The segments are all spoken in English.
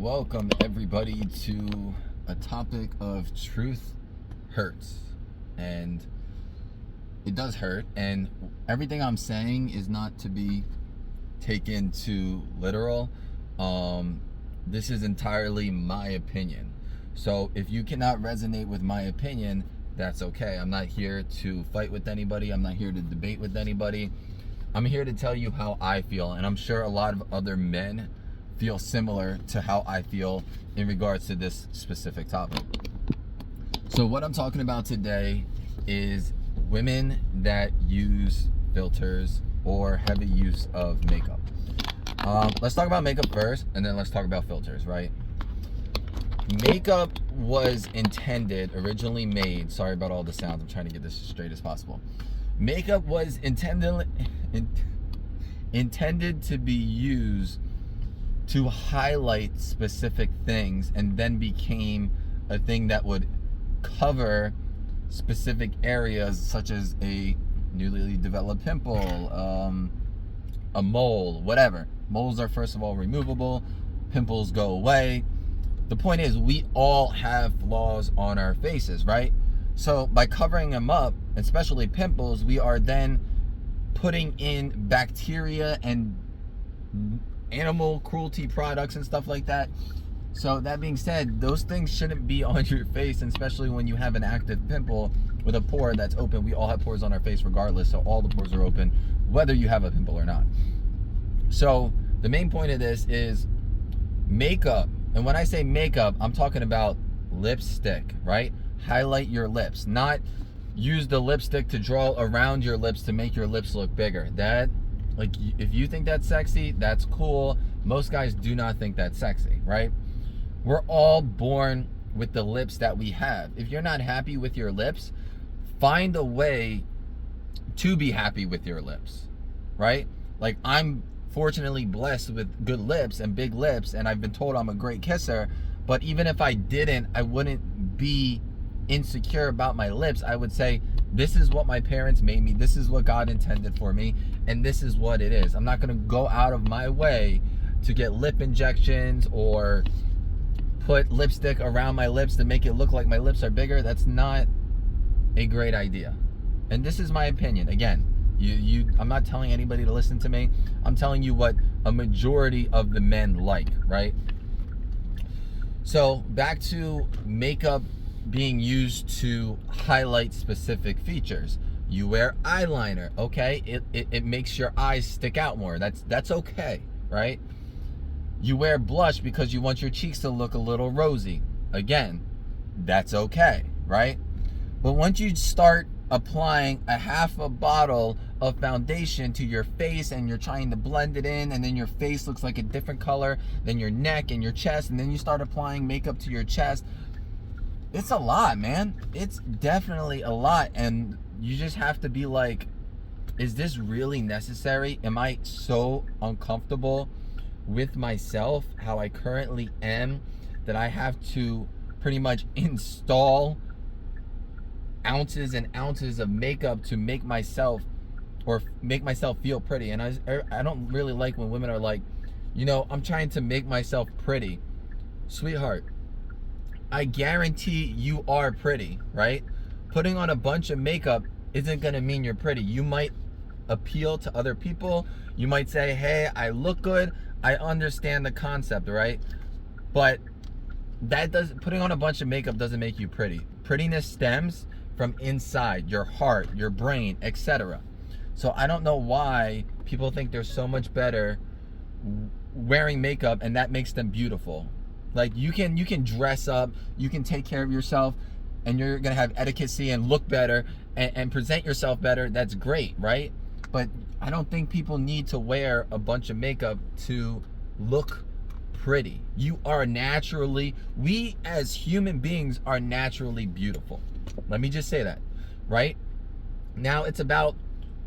Welcome everybody to a topic of truth hurts, and it does hurt, and everything I'm saying is not to be taken too literal. This is entirely my opinion, so if you cannot resonate with my opinion, that's okay. I'm not here to fight with anybody. I'm not here to debate with anybody. I'm here to tell you how I feel, and I'm sure a lot of other men feel similar to how I feel in regards to this specific topic. So what I'm talking about today is women that use filters or heavy use of makeup. Let's talk about makeup first, and then let's talk about filters, right? Makeup was originally made, sorry about all the sounds, I'm trying to get this as straight as possible. Makeup was intended to be used to highlight specific things, and then became a thing that would cover specific areas such as a newly developed pimple, a mole, whatever. Moles are first of all removable, pimples go away. The point is, we all have flaws on our faces, right? So by covering them up, especially pimples, we are then putting in bacteria and animal cruelty products and stuff like that. So that being said, those things shouldn't be on your face, and especially when you have an active pimple with a pore that's open. We all have pores on our face regardless, so all the pores are open whether you have a pimple or not. So the main point of this is makeup, and when I say makeup, I'm talking about lipstick, right? Highlight your lips, not use the lipstick to draw around your lips to make your lips look bigger. That, like, if you think that's sexy, that's cool. Most guys do not think that's sexy, right? We're all born with the lips that we have. If you're not happy with your lips, find a way to be happy with your lips, right? Like, I'm fortunately blessed with good lips and big lips, and I've been told I'm a great kisser, but even if I didn't, I wouldn't be insecure about my lips. I would say, this is what my parents made me, this is what God intended for me, and this is what it is. I'm not gonna go out of my way to get lip injections or put lipstick around my lips to make it look like my lips are bigger. That's not a great idea. And this is my opinion. Again, I'm not telling anybody to listen to me. I'm telling you what a majority of the men like, right? So back to makeup being used to highlight specific features. You wear eyeliner, okay? It makes your eyes stick out more. That's okay, right? You wear blush because you want your cheeks to look a little rosy. Again, that's okay, right? But once you start applying a half a bottle of foundation to your face and you're trying to blend it in, and then your face looks like a different color than your neck and your chest, and then you start applying makeup to your chest, it's a lot, man. It's definitely a lot, and you just have to be like, is this really necessary? Am I so uncomfortable with myself, how I currently am, that I have to pretty much install ounces and ounces of makeup to make myself feel pretty? And I don't really like when women are like, I'm trying to make myself pretty. Sweetheart, I guarantee you are pretty, right? Putting on a bunch of makeup isn't gonna mean you're pretty. You might appeal to other people. You might say, hey, I look good. I understand the concept, right? But putting on a bunch of makeup doesn't make you pretty. Prettiness stems from inside, your heart, your brain, etc. So I don't know why people think they're so much better wearing makeup and that makes them beautiful. Like, you can dress up, you can take care of yourself, and you're gonna have etiquette and look better and present yourself better. That's great, right? But I don't think people need to wear a bunch of makeup to look pretty. We as human beings are naturally beautiful. Let me just say that, right? Now it's about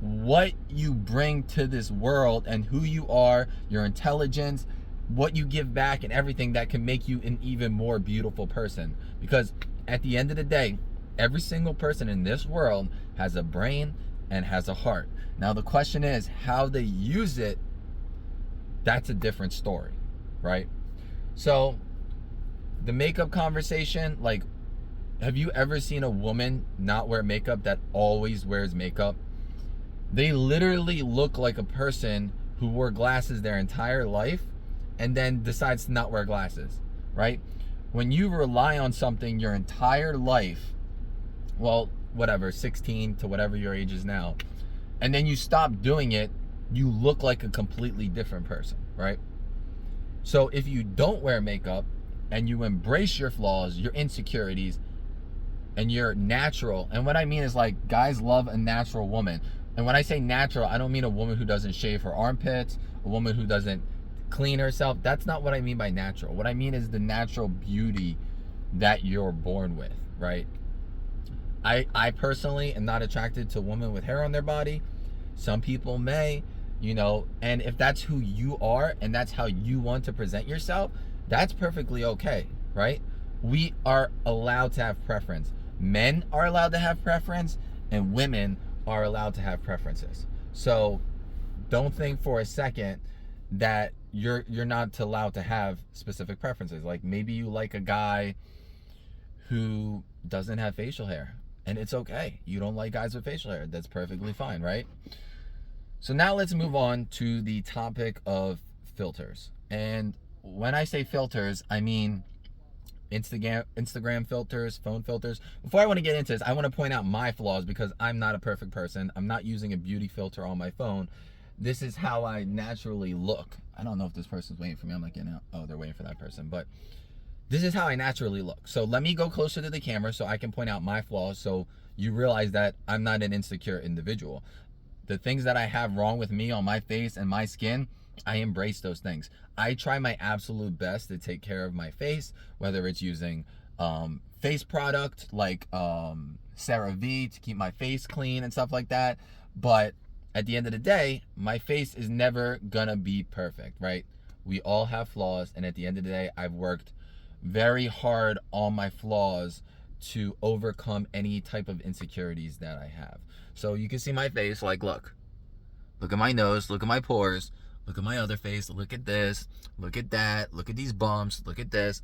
what you bring to this world and who you are, your intelligence, what you give back, and everything that can make you an even more beautiful person. Because at the end of the day, every single person in this world has a brain and has a heart. Now the question is how they use it. That's a different story, right? So the makeup conversation, like, have you ever seen a woman not wear makeup that always wears makeup? They literally look like a person who wore glasses their entire life and then decides to not wear glasses, right? When you rely on something your entire life, well, whatever, 16 to whatever your age is now, and then you stop doing it, you look like a completely different person, right? So if you don't wear makeup and you embrace your flaws, your insecurities, and you're natural, and what I mean is, like, guys love a natural woman. And when I say natural, I don't mean a woman who doesn't shave her armpits, a woman who doesn't clean herself. That's not what I mean by natural. What I mean is the natural beauty that you're born with, right? I personally am not attracted to women with hair on their body. Some people may, and if that's who you are and that's how you want to present yourself, that's perfectly okay, right? We are allowed to have preference. Men are allowed to have preference, and women are allowed to have preferences. So don't think for a second that you're not allowed to have specific preferences. Like, maybe you like a guy who doesn't have facial hair, and it's okay. You don't like guys with facial hair. That's perfectly fine, right? So now let's move on to the topic of filters. And when I say filters, I mean Instagram filters, phone filters. Before I want to get into this, I want to point out my flaws, because I'm not a perfect person. I'm not using a beauty filter on my phone. This is how I naturally look. I don't know if this person's waiting for me. I'm not getting out. Oh, they're waiting for that person. But this is how I naturally look. So let me go closer to the camera so I can point out my flaws, so you realize that I'm not an insecure individual. The things that I have wrong with me on my face and my skin, I embrace those things. I try my absolute best to take care of my face, whether it's using face product like CeraVe to keep my face clean and stuff like that. But at the end of the day, my face is never gonna be perfect, right? We all have flaws, and at the end of the day, I've worked very hard on my flaws to overcome any type of insecurities that I have. So you can see my face, like, look at my nose, look at my pores, look at my other face, look at this, look at that, look at these bumps, look at this.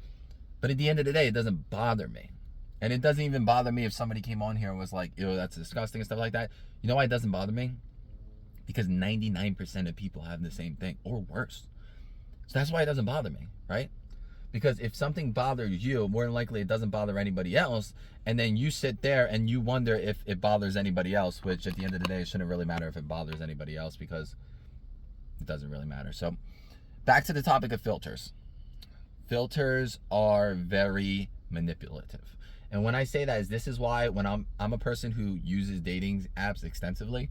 But at the end of the day, it doesn't bother me. And it doesn't even bother me if somebody came on here and was like, ew, that's disgusting and stuff like that. You know why it doesn't bother me? Because 99% of people have the same thing, or worse. So that's why it doesn't bother me, right? Because if something bothers you, more than likely it doesn't bother anybody else. And then you sit there and you wonder if it bothers anybody else, which at the end of the day, it shouldn't really matter if it bothers anybody else, because it doesn't really matter. So back to the topic of filters. Filters are very manipulative. And when I say that, this is why when I'm a person who uses dating apps extensively.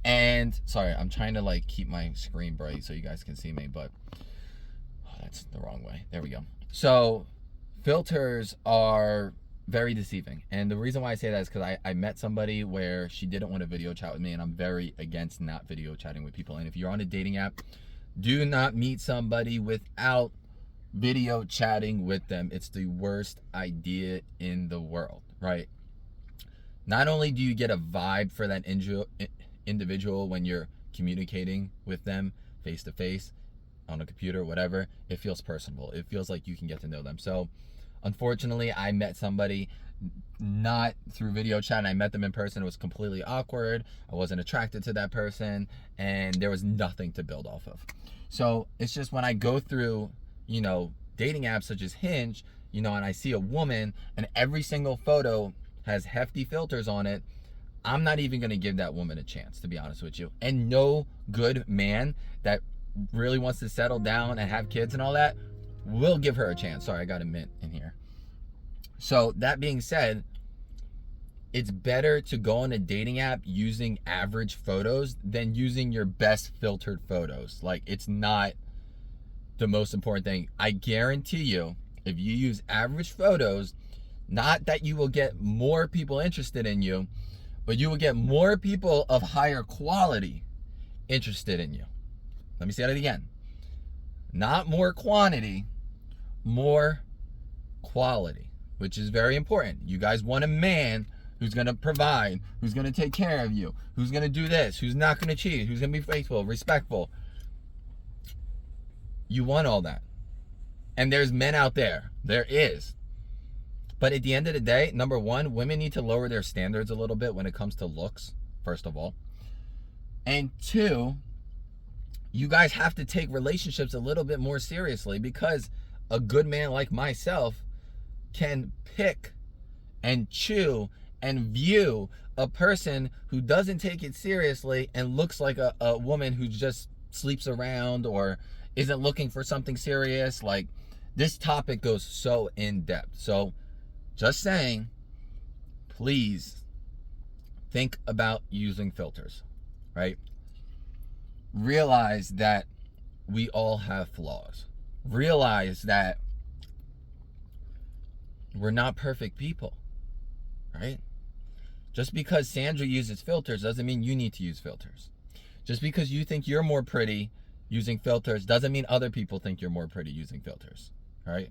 And sorry, I'm trying to like keep my screen bright so you guys can see me, but that's the wrong way. There we go. So filters are very deceiving. And the reason why I say that is because I met somebody where she didn't want to video chat with me, and I'm very against not video chatting with people. And if you're on a dating app, do not meet somebody without video chatting with them. It's the worst idea in the world, right? Not only do you get a vibe for that individual when you're communicating with them face to face, on a computer, whatever, it feels personable. It feels like you can get to know them. So unfortunately, I met somebody not through video chat, and I met them in person. It was completely awkward. I wasn't attracted to that person, and there was nothing to build off of. So it's just when I go through, dating apps such as Hinge, and I see a woman and every single photo has hefty filters on it, I'm not even going to give that woman a chance, to be honest with you. And no good man that really wants to settle down and have kids and all that will give her a chance. Sorry, I got a mint in here. So that being said, it's better to go on a dating app using average photos than using your best filtered photos. Like, it's not the most important thing. I guarantee you, if you use average photos, not that you will get more people interested in you, but you will get more people of higher quality interested in you. Let me say that again. Not more quantity, more quality, which is very important. You guys want a man who's going to provide, who's going to take care of you, who's going to do this, who's not going to cheat, who's going to be faithful, respectful. You want all that. And there's men out there. There is. But at the end of the day, number one, women need to lower their standards a little bit when it comes to looks, first of all. And two, you guys have to take relationships a little bit more seriously, because a good man like myself can pick and chew and view a person who doesn't take it seriously and looks like a woman who just sleeps around or isn't looking for something serious. Like, this topic goes so in depth. So just saying, please think about using filters, right? Realize that we all have flaws. Realize that we're not perfect people, right? Just because Sandra uses filters doesn't mean you need to use filters. Just because you think you're more pretty using filters doesn't mean other people think you're more pretty using filters, right?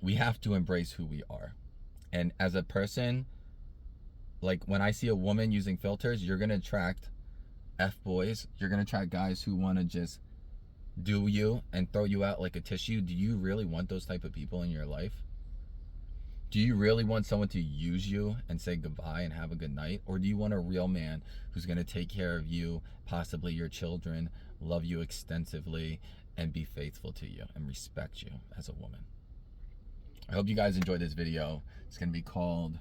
We have to embrace who we are. And as a person, like, when I see a woman using filters, you're going to attract F-boys. You're going to attract guys who want to just do you and throw you out like a tissue. Do you really want those type of people in your life? Do you really want someone to use you and say goodbye and have a good night? Or do you want a real man who's going to take care of you, possibly your children, love you extensively, and be faithful to you and respect you as a woman? I hope you guys enjoyed this video. It's going to be called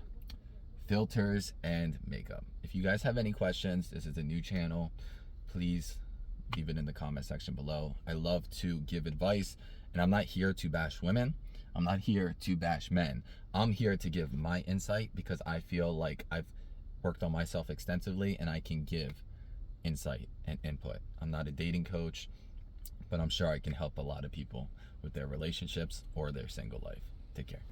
Filters and Makeup. If you guys have any questions, this is a new channel. Please leave it in the comment section below. I love to give advice, and I'm not here to bash women. I'm not here to bash men. I'm here to give my insight because I feel like I've worked on myself extensively and I can give insight and input. I'm not a dating coach, but I'm sure I can help a lot of people with their relationships or their single life. Take care.